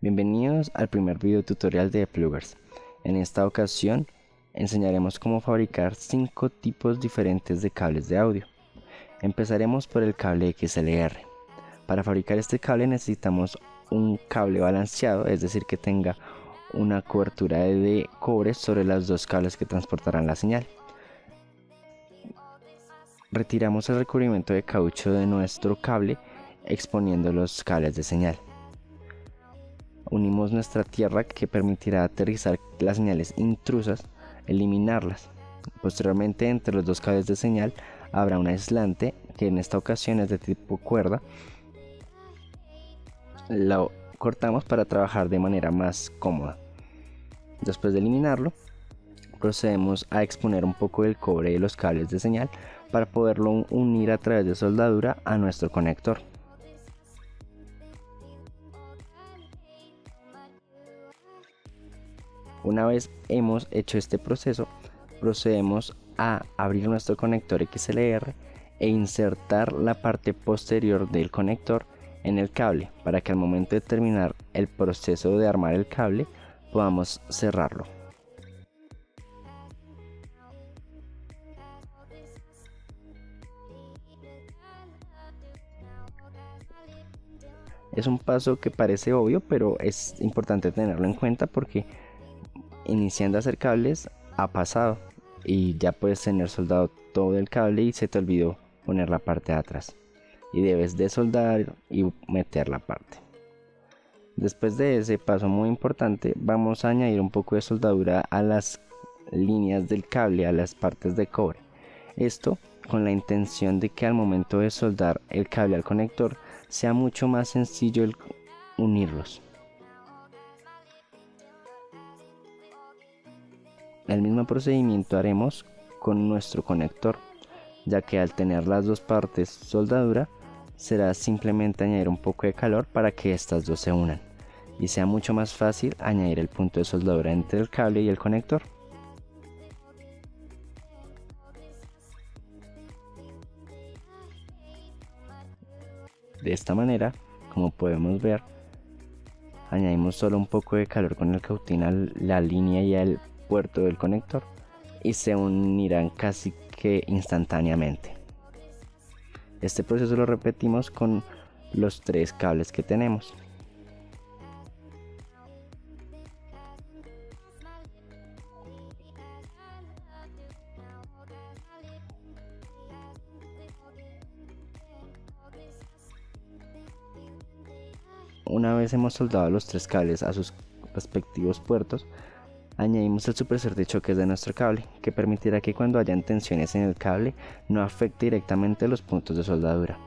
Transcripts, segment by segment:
Bienvenidos al primer video tutorial de Pluggers. En esta ocasión enseñaremos cómo fabricar 5 tipos diferentes de cables de audio. Empezaremos por el cable XLR. Para fabricar este cable necesitamos un cable balanceado, es decir, que tenga una cobertura de cobre sobre los dos cables que transportarán la señal. Retiramos el recubrimiento de caucho de nuestro cable exponiendo los cables de señal. Unimos nuestra tierra que permitirá aterrizar las señales intrusas, eliminarlas. Posteriormente, entre los dos cables de señal habrá un aislante que en esta ocasión es de tipo cuerda. Lo cortamos para trabajar de manera más cómoda. Después de eliminarlo, procedemos a exponer un poco del cobre de los cables de señal para poderlo unir a través de soldadura a nuestro conector. Una vez hemos hecho este proceso, procedemos a abrir nuestro conector XLR e insertar la parte posterior del conector en el cable para que al momento de terminar el proceso de armar el cable podamos cerrarlo. Es un paso que parece obvio, pero es importante tenerlo en cuenta porque iniciando a hacer cables ha pasado y ya puedes tener soldado todo el cable y se te olvidó poner la parte de atrás y debes de soldar y meter la parte. Después de ese paso muy importante vamos a añadir un poco de soldadura a las líneas del cable, a las partes de cobre. Esto con la intención de que al momento de soldar el cable al conector sea mucho más sencillo el unirlos. El mismo procedimiento haremos con nuestro conector, ya que al tener las dos partes soldadura será simplemente añadir un poco de calor para que estas dos se unan y sea mucho más fácil añadir el punto de soldadura entre el cable y el conector. De esta manera, como podemos ver, añadimos solo un poco de calor con el cautín a la línea y al puerto del conector y se unirán casi que instantáneamente. Este proceso lo repetimos con los 3 cables que tenemos. Una vez hemos soldado los 3 cables a sus respectivos puertos, añadimos el supresor de choques de nuestro cable, que permitirá que cuando hayan tensiones en el cable no afecte directamente los puntos de soldadura.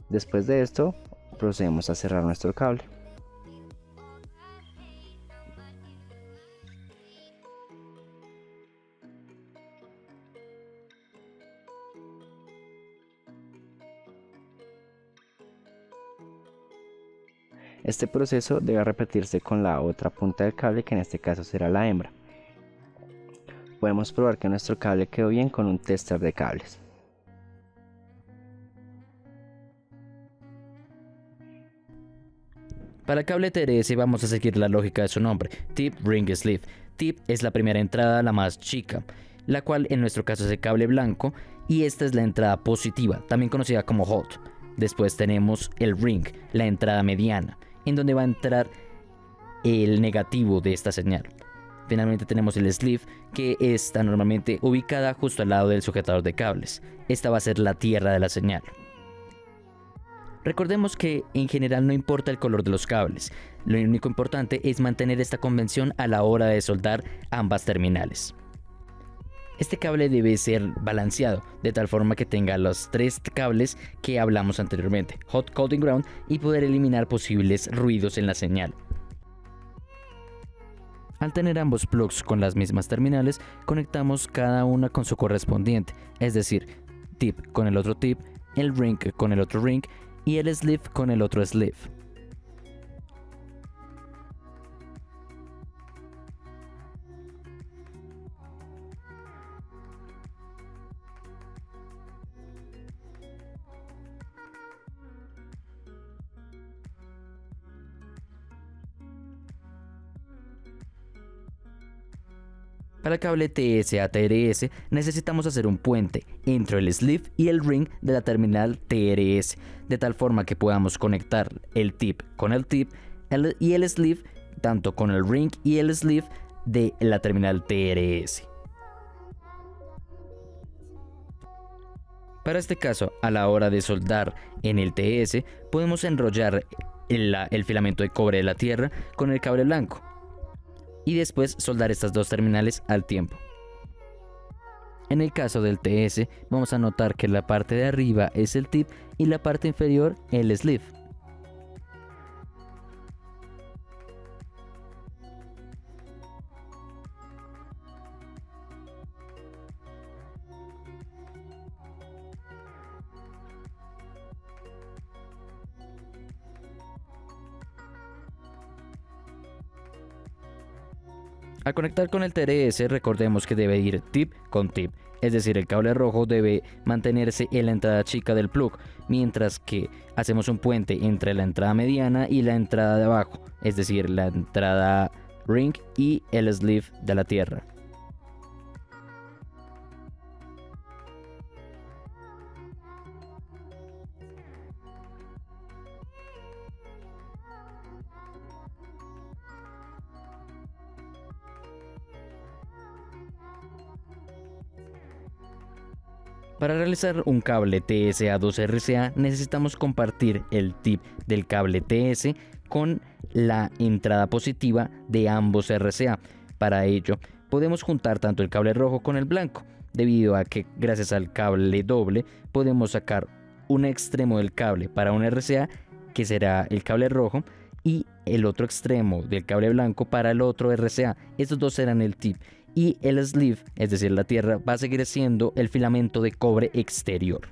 Después de esto, procedemos a cerrar nuestro cable. Este proceso debe repetirse con la otra punta del cable, que en este caso será la hembra. Podemos probar que nuestro cable quedó bien con un tester de cables. Para el cable TRS vamos a seguir la lógica de su nombre, Tip, Ring, Sleeve. Tip es la primera entrada, la más chica, la cual en nuestro caso es el cable blanco, y esta es la entrada positiva, también conocida como hot. Después tenemos el Ring, la entrada mediana, en donde va a entrar el negativo de esta señal. Finalmente tenemos el Sleeve, que está normalmente ubicada justo al lado del sujetador de cables. Esta va a ser la tierra de la señal. Recordemos que en general no importa el color de los cables, lo único importante es mantener esta convención a la hora de soldar ambas terminales. Este cable debe ser balanceado, de tal forma que tenga los 3 cables que hablamos anteriormente, Hot, Cold y Ground, y poder eliminar posibles ruidos en la señal. Al tener ambos plugs con las mismas terminales, conectamos cada una con su correspondiente, es decir, tip con el otro tip, el ring con el otro ring y el sleeve con el otro sleeve. Para el cable TS a TRS necesitamos hacer un puente entre el sleeve y el ring de la terminal TRS, de tal forma que podamos conectar el tip con el tip y el sleeve tanto con el ring y el sleeve de la terminal TRS. Para este caso, a la hora de soldar en el TS, podemos enrollar el filamento de cobre de la tierra con el cable blanco y después soldar estas dos terminales al tiempo. En el caso del TS, vamos a notar que la parte de arriba es el tip y la parte inferior el sleeve. Al conectar con el TRS, recordemos que debe ir tip con tip, es decir, el cable rojo debe mantenerse en la entrada chica del plug, mientras que hacemos un puente entre la entrada mediana y la entrada de abajo, es decir, la entrada ring y el sleeve de la tierra. Para realizar un cable TS-A2RCA necesitamos compartir el tip del cable TS con la entrada positiva de ambos RCA. Para ello podemos juntar tanto el cable rojo con el blanco, debido a que gracias al cable doble podemos sacar un extremo del cable para un RCA, que será el cable rojo, y el otro extremo del cable blanco para el otro RCA. Estos dos serán el tip. Y el sleeve, es decir, la tierra, va a seguir siendo el filamento de cobre exterior.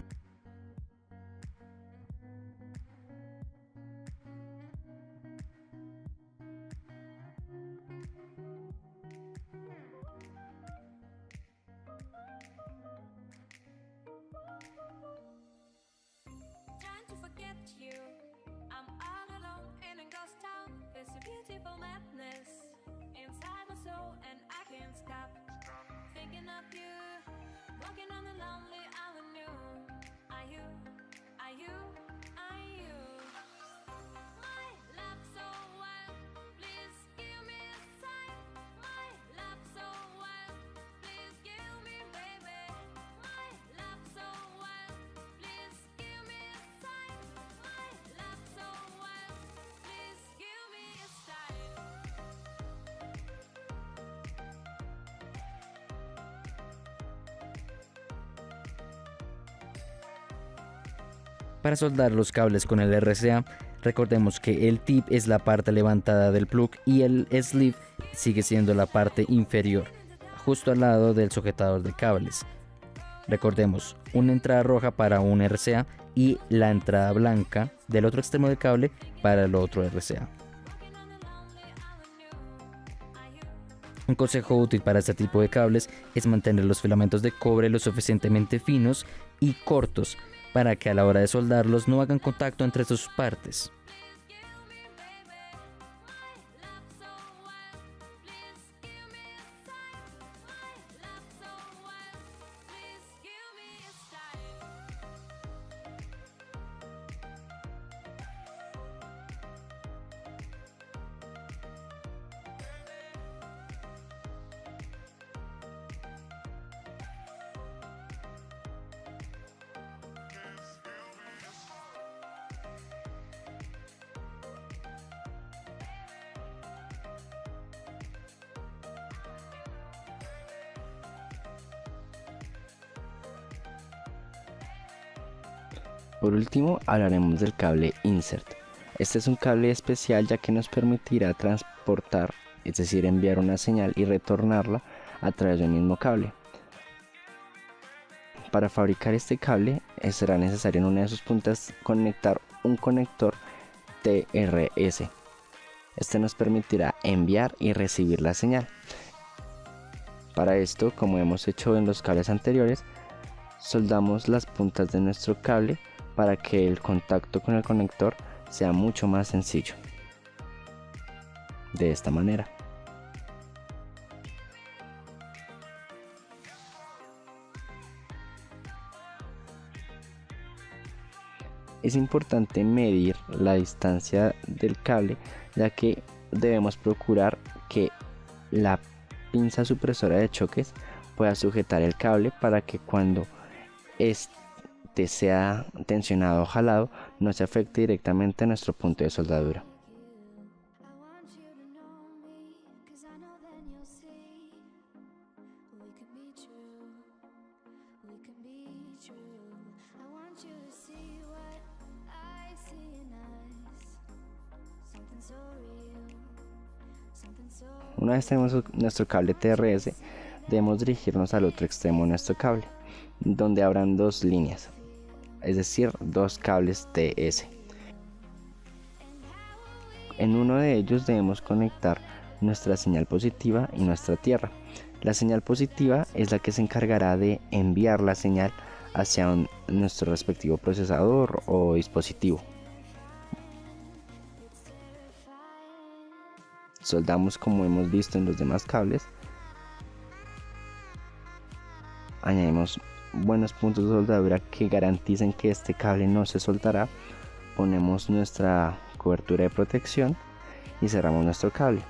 Para soldar los cables con el RCA, recordemos que el tip es la parte levantada del plug y el sleeve sigue siendo la parte inferior, justo al lado del sujetador de cables. Recordemos, una entrada roja para un RCA y la entrada blanca del otro extremo del cable para el otro RCA. Un consejo útil para este tipo de cables es mantener los filamentos de cobre lo suficientemente finos y cortos para que a la hora de soldarlos no hagan contacto entre sus partes. Por último, hablaremos del cable insert. Este es un cable especial ya que nos permitirá transportar, es decir, enviar una señal y retornarla a través del mismo cable. Para fabricar este cable será necesario en una de sus puntas conectar un conector TRS. Este nos permitirá enviar y recibir la señal. Para esto, como hemos hecho en los cables anteriores, soldamos las puntas de nuestro cable para que el contacto con el conector sea mucho más sencillo. De esta manera. Es importante medir la distancia del cable, ya que debemos procurar que la pinza supresora de choques pueda sujetar el cable para que cuando este sea tensionado o jalado no se afecte directamente a nuestro punto de soldadura. Una vez tenemos nuestro cable TRS, debemos dirigirnos al otro extremo de nuestro cable, donde habrán dos líneas, es decir, dos cables TS. En uno de ellos debemos conectar nuestra señal positiva y nuestra tierra. La señal positiva es la que se encargará de enviar la señal hacia nuestro respectivo procesador o dispositivo. Soldamos como hemos visto en los demás cables. Añadimos buenos puntos de soldadura que garanticen que este cable no se soltará. Ponemos nuestra cobertura de protección y cerramos nuestro cable.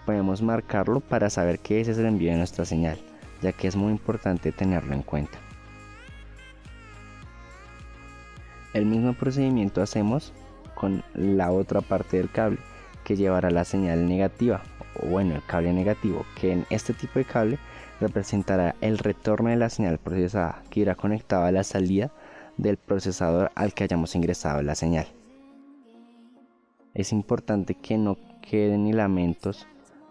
Podemos marcarlo para saber que ese es el envío de nuestra señal, ya que es muy importante tenerlo en cuenta. El mismo procedimiento hacemos con la otra parte del cable, que llevará la señal negativa, o bueno, el cable negativo, que en este tipo de cable representará el retorno de la señal procesada, que irá conectado a la salida del procesador al que hayamos ingresado la señal. Es importante que no queden filamentos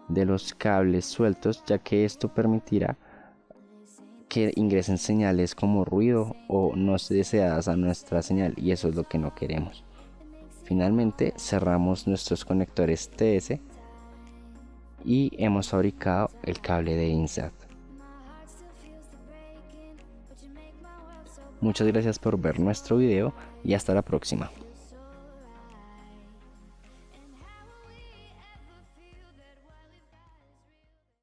de los cables sueltos, ya que esto permitirá que ingresen señales como ruido o no deseadas a nuestra señal, y eso es lo que no queremos. Finalmente cerramos nuestros conectores TS y hemos fabricado el cable de INSAT. Muchas gracias por ver nuestro video y hasta la próxima.